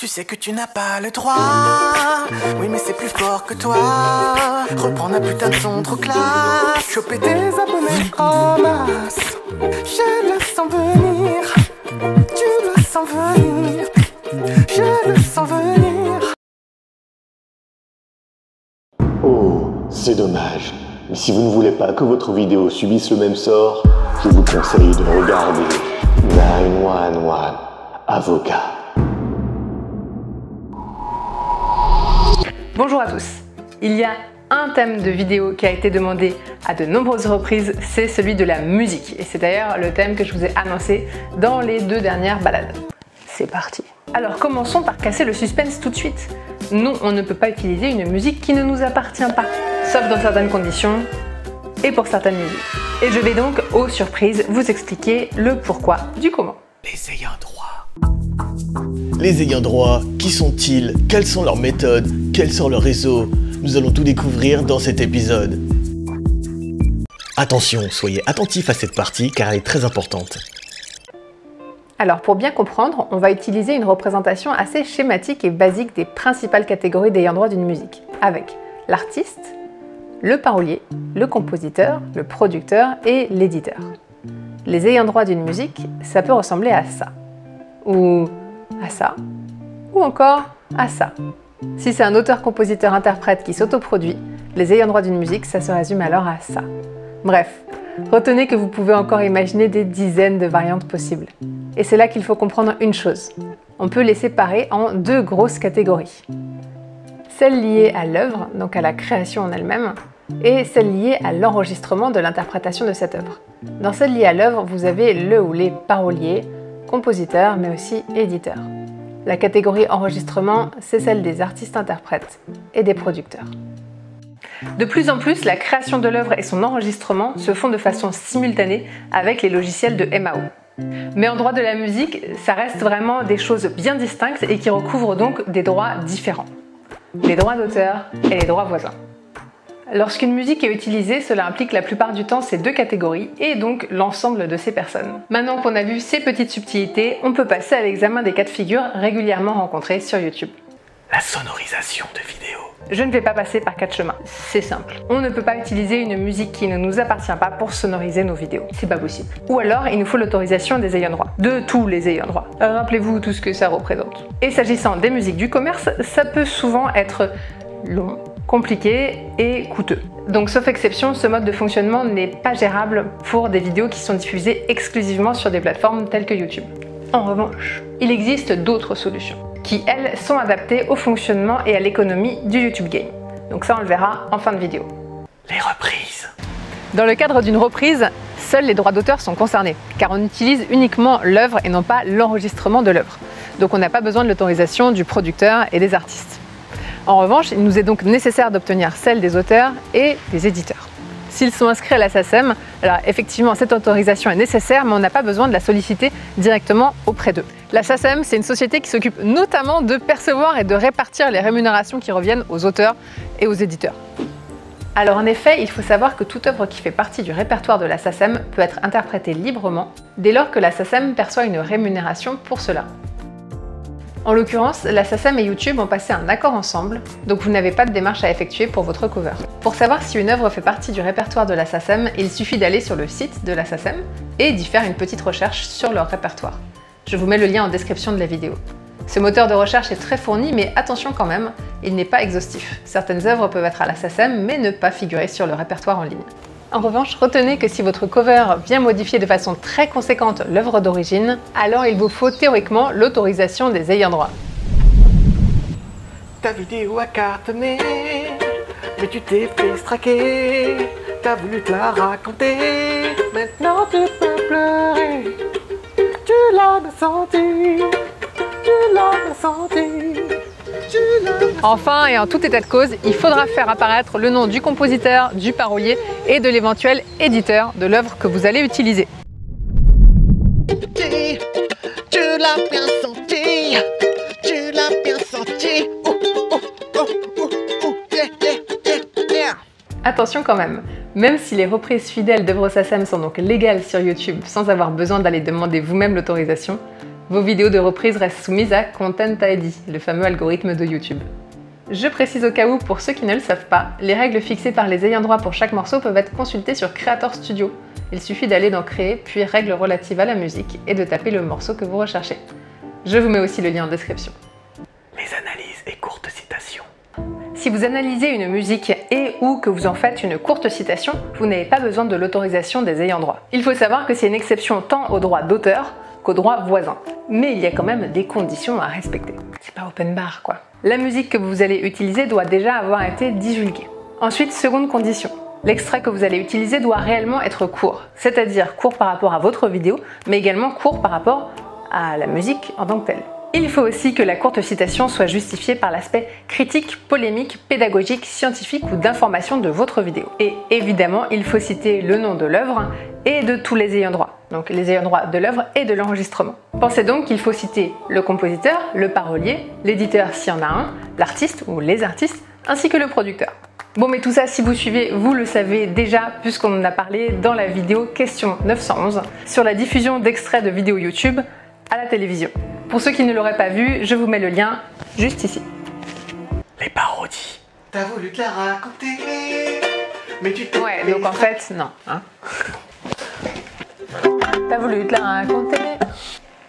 Tu sais que tu n'as pas le droit. Oui mais c'est plus fort que toi. Reprendre un putain de son trop classe. Choper tes abonnés en masse. Je le sens venir. Tu le sens venir. Je le sens venir. Oh, c'est dommage. Mais si vous ne voulez pas que votre vidéo subisse le même sort, je vous conseille de regarder 911 Avocat. Bonjour à tous. Il y a un thème de vidéo qui a été demandé à de nombreuses reprises, c'est celui de la musique. Et c'est d'ailleurs le thème que je vous ai annoncé dans les 2 dernières balades. C'est parti. Alors commençons par casser le suspense tout de suite. Non, on ne peut pas utiliser une musique qui ne nous appartient pas, sauf dans certaines conditions et pour certaines musiques. Et je vais donc, aux surprises, vous expliquer le pourquoi du comment. Les ayants droit. Les ayants droit, qui sont-ils? Quelles sont leurs méthodes? Quels sont leurs réseaux? Nous allons tout découvrir dans cet épisode. Attention, soyez attentifs à cette partie car elle est très importante. Alors pour bien comprendre, on va utiliser une représentation assez schématique et basique des principales catégories d'ayants droit d'une musique, avec l'artiste, le parolier, le compositeur, le producteur et l'éditeur. Les ayants droit d'une musique, ça peut ressembler à ça, ou à ça, ou encore à ça. Si c'est un auteur-compositeur-interprète qui s'autoproduit, les ayants droit d'une musique, ça se résume alors à ça. Bref, retenez que vous pouvez encore imaginer des dizaines de variantes possibles. Et c'est là qu'il faut comprendre une chose. On peut les séparer en 2 grosses catégories. Celle liée à l'œuvre, donc à la création en elle-même, et celle liée à l'enregistrement de l'interprétation de cette œuvre. Dans celle liée à l'œuvre, vous avez le ou les paroliers, compositeurs, mais aussi éditeurs. La catégorie enregistrement, c'est celle des artistes-interprètes et des producteurs. De plus en plus, la création de l'œuvre et son enregistrement se font de façon simultanée avec les logiciels de MAO. Mais en droit de la musique, ça reste vraiment des choses bien distinctes et qui recouvrent donc des droits différents. Les droits d'auteur et les droits voisins. Lorsqu'une musique est utilisée, cela implique la plupart du temps ces 2 catégories et donc l'ensemble de ces personnes. Maintenant qu'on a vu ces petites subtilités, on peut passer à l'examen des cas de figure régulièrement rencontrés sur YouTube. La sonorisation de vidéos. Je ne vais pas passer par 4 chemins, c'est simple. On ne peut pas utiliser une musique qui ne nous appartient pas pour sonoriser nos vidéos, c'est pas possible. Ou alors, il nous faut l'autorisation des ayants droit, de tous les ayants droit. Rappelez-vous tout ce que ça représente. Et s'agissant des musiques du commerce, ça peut souvent être long, compliqué et coûteux. Donc sauf exception, ce mode de fonctionnement n'est pas gérable pour des vidéos qui sont diffusées exclusivement sur des plateformes telles que YouTube. En revanche, il existe d'autres solutions qui, elles, sont adaptées au fonctionnement et à l'économie du YouTube Game. Donc ça, on le verra en fin de vidéo. Les reprises. Dans le cadre d'une reprise, seuls les droits d'auteur sont concernés, car on utilise uniquement l'œuvre et non pas l'enregistrement de l'œuvre. Donc on n'a pas besoin de l'autorisation du producteur et des artistes. En revanche, il nous est donc nécessaire d'obtenir celle des auteurs et des éditeurs. S'ils sont inscrits à la SACEM, alors effectivement cette autorisation est nécessaire, mais on n'a pas besoin de la solliciter directement auprès d'eux. La SACEM, c'est une société qui s'occupe notamment de percevoir et de répartir les rémunérations qui reviennent aux auteurs et aux éditeurs. Alors en effet, il faut savoir que toute œuvre qui fait partie du répertoire de la SACEM peut être interprétée librement, dès lors que la SACEM perçoit une rémunération pour cela. En l'occurrence, la SACEM et YouTube ont passé un accord ensemble, donc vous n'avez pas de démarche à effectuer pour votre cover. Pour savoir si une œuvre fait partie du répertoire de la SACEM, il suffit d'aller sur le site de la SACEM et d'y faire une petite recherche sur leur répertoire. Je vous mets le lien en description de la vidéo. Ce moteur de recherche est très fourni, mais attention quand même, il n'est pas exhaustif. Certaines œuvres peuvent être à la SACEM, mais ne pas figurer sur le répertoire en ligne. En revanche, retenez que si votre cover vient modifier de façon très conséquente l'œuvre d'origine, alors il vous faut théoriquement l'autorisation des ayants droit. Ta vidéo a cartonné, mais tu t'es fait straquer. T'as voulu te la raconter, maintenant tu peux pleurer. Tu l'as bien senti, tu l'as bien senti. Enfin, et en tout état de cause, il faudra faire apparaître le nom du compositeur, du parolier et de l'éventuel éditeur de l'œuvre que vous allez utiliser. Tu l'as bien senti, tu l'as bien senti. Yeah. Attention quand même si les reprises fidèles d'œuvres SACEM sont donc légales sur YouTube sans avoir besoin d'aller demander vous-même l'autorisation, vos vidéos de reprise restent soumises à Content ID, le fameux algorithme de YouTube. Je précise au cas où, pour ceux qui ne le savent pas, les règles fixées par les ayants droit pour chaque morceau peuvent être consultées sur Creator Studio. Il suffit d'aller dans Créer, puis Règles relatives à la musique, et de taper le morceau que vous recherchez. Je vous mets aussi le lien en description. Les analyses et courtes citations. Si vous analysez une musique et ou que vous en faites une courte citation, vous n'avez pas besoin de l'autorisation des ayants droit. Il faut savoir que c'est une exception tant au droit d'auteur qu'au droit voisin. Mais il y a quand même des conditions à respecter. C'est pas open bar quoi. La musique que vous allez utiliser doit déjà avoir été divulguée. Ensuite, seconde condition. L'extrait que vous allez utiliser doit réellement être court, c'est-à-dire court par rapport à votre vidéo, mais également court par rapport à la musique en tant que telle. Il faut aussi que la courte citation soit justifiée par l'aspect critique, polémique, pédagogique, scientifique ou d'information de votre vidéo. Et évidemment, il faut citer le nom de l'œuvre et de tous les ayants droit, donc les ayants droit de l'œuvre et de l'enregistrement. Pensez donc qu'il faut citer le compositeur, le parolier, l'éditeur s'il y en a un, l'artiste ou les artistes, ainsi que le producteur. Bon, mais tout ça, si vous suivez, vous le savez déjà, puisqu'on en a parlé dans la vidéo question 911 sur la diffusion d'extraits de vidéos YouTube à la télévision. Pour ceux qui ne l'auraient pas vu, je vous mets le lien juste ici. Les parodies. T'as voulu te la raconter, mais tu t'es... Ouais, donc en fait, non. Hein. T'as voulu te la raconter.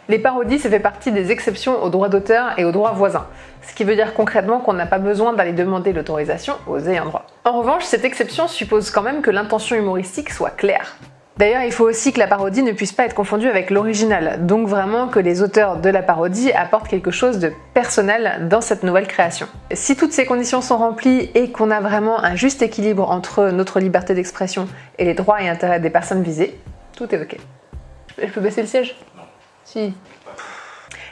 Les parodies, ça fait partie des exceptions aux droits d'auteur et aux droits voisins. Ce qui veut dire concrètement qu'on n'a pas besoin d'aller demander l'autorisation aux ayants droit. En revanche, cette exception suppose quand même que l'intention humoristique soit claire. D'ailleurs, il faut aussi que la parodie ne puisse pas être confondue avec l'original, donc vraiment que les auteurs de la parodie apportent quelque chose de personnel dans cette nouvelle création. Si toutes ces conditions sont remplies et qu'on a vraiment un juste équilibre entre notre liberté d'expression et les droits et intérêts des personnes visées, tout est ok. Je peux baisser le siège ? Non. Si.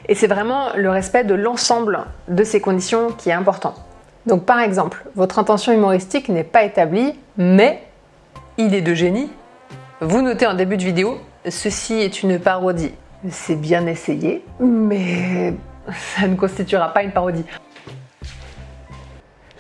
Et c'est vraiment le respect de l'ensemble de ces conditions qui est important. Donc par exemple, votre intention humoristique n'est pas établie, mais il est de génie. Vous notez en début de vidéo, ceci est une parodie. C'est bien essayé, mais ça ne constituera pas une parodie.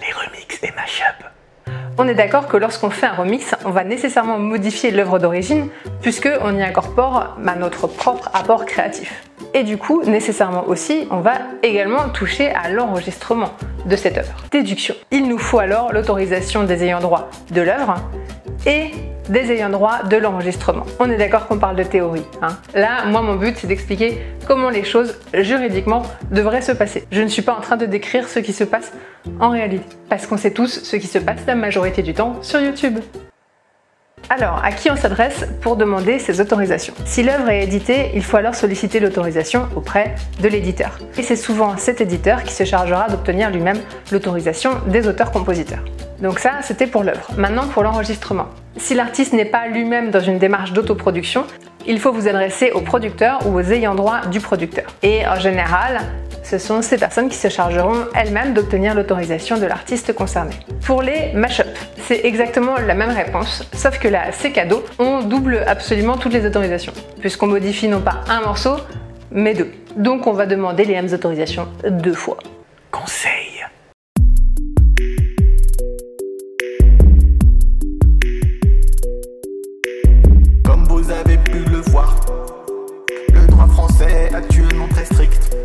Les remixes et mash-up. On est d'accord que lorsqu'on fait un remix, on va nécessairement modifier l'œuvre d'origine, puisqu'on y incorpore notre propre apport créatif. Et du coup, nécessairement aussi, on va également toucher à l'enregistrement de cette œuvre. Déduction. Il nous faut alors l'autorisation des ayants droit de l'œuvre et des ayants droit de l'enregistrement. On est d'accord qu'on parle de théorie. Hein. Là, moi, mon but, c'est d'expliquer comment les choses, juridiquement, devraient se passer. Je ne suis pas en train de décrire ce qui se passe en réalité, parce qu'on sait tous ce qui se passe la majorité du temps sur YouTube. Alors, à qui on s'adresse pour demander ces autorisations? Si l'œuvre est éditée, il faut alors solliciter l'autorisation auprès de l'éditeur. Et c'est souvent cet éditeur qui se chargera d'obtenir lui-même l'autorisation des auteurs-compositeurs. Donc ça, c'était pour l'œuvre. Maintenant, pour l'enregistrement. Si l'artiste n'est pas lui-même dans une démarche d'autoproduction, il faut vous adresser au producteur ou aux ayants droit du producteur. Et en général, ce sont ces personnes qui se chargeront elles-mêmes d'obtenir l'autorisation de l'artiste concerné. Pour les mash-up, c'est exactement la même réponse, sauf que là, c'est cadeau, on double absolument toutes les autorisations, puisqu'on modifie non pas un morceau, mais deux. Donc on va demander les mêmes autorisations 2 fois. Conseil. Comme vous avez pu le voir, le droit français est actuellement très strict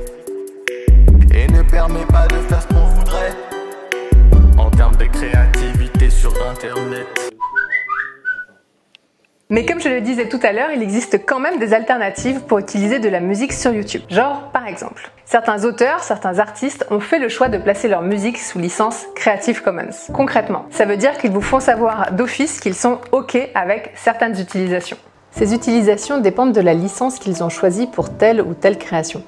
et ne permet pas de faire ce qu'on voudrait en termes de créativité sur internet. Mais comme je le disais tout à l'heure, il existe quand même des alternatives pour utiliser de la musique sur YouTube. Genre, par exemple, certains auteurs, certains artistes ont fait le choix de placer leur musique sous licence Creative Commons. Concrètement, ça veut dire qu'ils vous font savoir d'office qu'ils sont OK avec certaines utilisations. Ces utilisations dépendent de la licence qu'ils ont choisie pour telle ou telle création.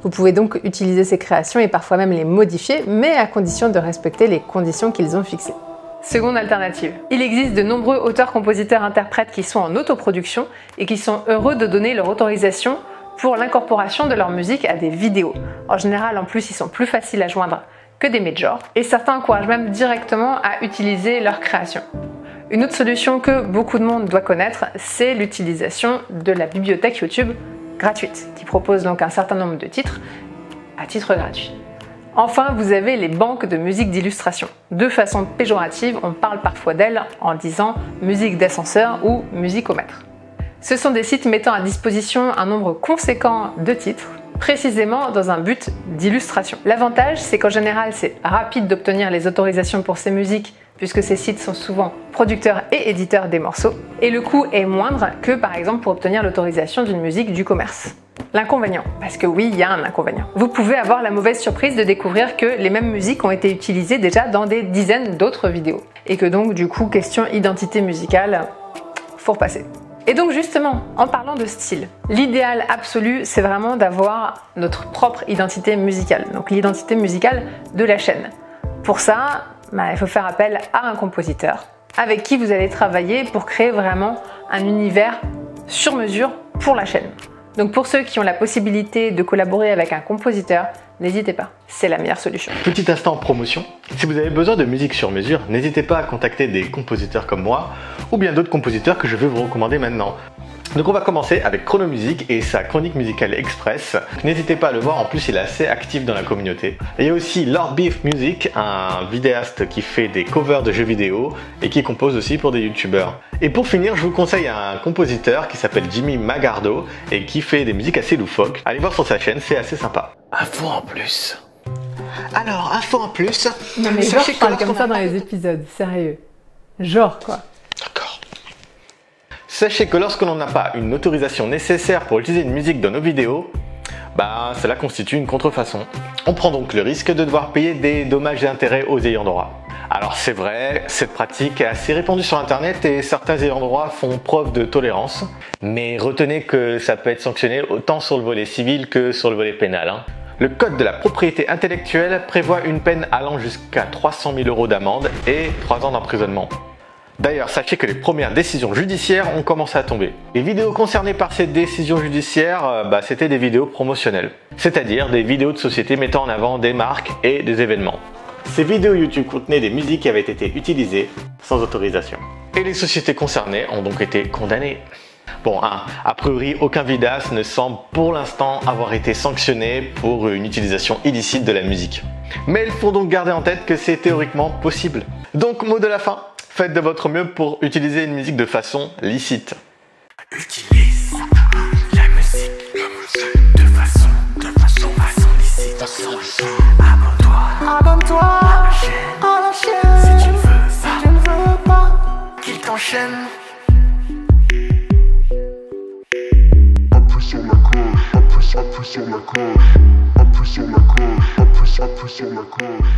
Vous pouvez donc utiliser ces créations et parfois même les modifier, mais à condition de respecter les conditions qu'ils ont fixées. Seconde alternative. Il existe de nombreux auteurs, compositeurs, interprètes qui sont en autoproduction et qui sont heureux de donner leur autorisation pour l'incorporation de leur musique à des vidéos. En général, en plus, ils sont plus faciles à joindre que des majors et certains encouragent même directement à utiliser leur création. Une autre solution que beaucoup de monde doit connaître, c'est l'utilisation de la bibliothèque YouTube gratuite, qui propose donc un certain nombre de titres à titre gratuit. Enfin, vous avez les banques de musique d'illustration. De façon péjorative, on parle parfois d'elles en disant musique d'ascenseur ou musicomètre. Ce sont des sites mettant à disposition un nombre conséquent de titres, précisément dans un but d'illustration. L'avantage, c'est qu'en général, c'est rapide d'obtenir les autorisations pour ces musiques, puisque ces sites sont souvent producteurs et éditeurs des morceaux, et le coût est moindre que par exemple pour obtenir l'autorisation d'une musique du commerce. L'inconvénient, parce que oui, il y a un inconvénient. Vous pouvez avoir la mauvaise surprise de découvrir que les mêmes musiques ont été utilisées déjà dans des dizaines d'autres vidéos, et que donc du coup, question identité musicale, faut repasser. Et donc justement, en parlant de style, l'idéal absolu, c'est vraiment d'avoir notre propre identité musicale, donc l'identité musicale de la chaîne. Pour ça, il faut faire appel à un compositeur avec qui vous allez travailler pour créer vraiment un univers sur mesure pour la chaîne. Donc pour ceux qui ont la possibilité de collaborer avec un compositeur, n'hésitez pas, c'est la meilleure solution. Petit instant promotion, si vous avez besoin de musique sur mesure, n'hésitez pas à contacter des compositeurs comme moi ou bien d'autres compositeurs que je vais vous recommander maintenant. Donc on va commencer avec Chrono Music et sa chronique musicale express. N'hésitez pas à le voir, en plus il est assez actif dans la communauté. Et il y a aussi Lord Beef Music, un vidéaste qui fait des covers de jeux vidéo et qui compose aussi pour des youtubeurs. Et pour finir, je vous conseille un compositeur qui s'appelle Jimmy Magardo et qui fait des musiques assez loufoques. Allez voir sur sa chaîne, c'est assez sympa. Info en plus. Alors, info en plus. Non mais genre, je parle comme ça dans les épisodes, sérieux. Genre quoi. D'accord. Sachez que lorsque l'on n'a pas une autorisation nécessaire pour utiliser une musique dans nos vidéos, cela constitue une contrefaçon. On prend donc le risque de devoir payer des dommages et intérêts aux ayants droit. Alors c'est vrai, cette pratique est assez répandue sur internet et certains ayants droit font preuve de tolérance. Mais retenez que ça peut être sanctionné autant sur le volet civil que sur le volet pénal. Le code de la propriété intellectuelle prévoit une peine allant jusqu'à 300 000 € d'amende et 3 ans d'emprisonnement. D'ailleurs, sachez que les premières décisions judiciaires ont commencé à tomber. Les vidéos concernées par ces décisions judiciaires, c'était des vidéos promotionnelles, c'est-à-dire des vidéos de sociétés mettant en avant des marques et des événements. Ces vidéos YouTube contenaient des musiques qui avaient été utilisées sans autorisation. Et les sociétés concernées ont donc été condamnées. Bon, a priori, aucun vidéaste ne semble pour l'instant avoir été sanctionné pour une utilisation illicite de la musique. Mais il faut donc garder en tête que c'est théoriquement possible. Donc, mot de la fin, faites de votre mieux pour utiliser une musique de façon licite. Utilise la musique de façon licite. Abonne-toi à la chaîne. Si tu ne veux pas qu'il t'enchaîne. Appuie sur la cloche, appuie sur la cloche, appuie sur la cloche, appuie sur la cloche.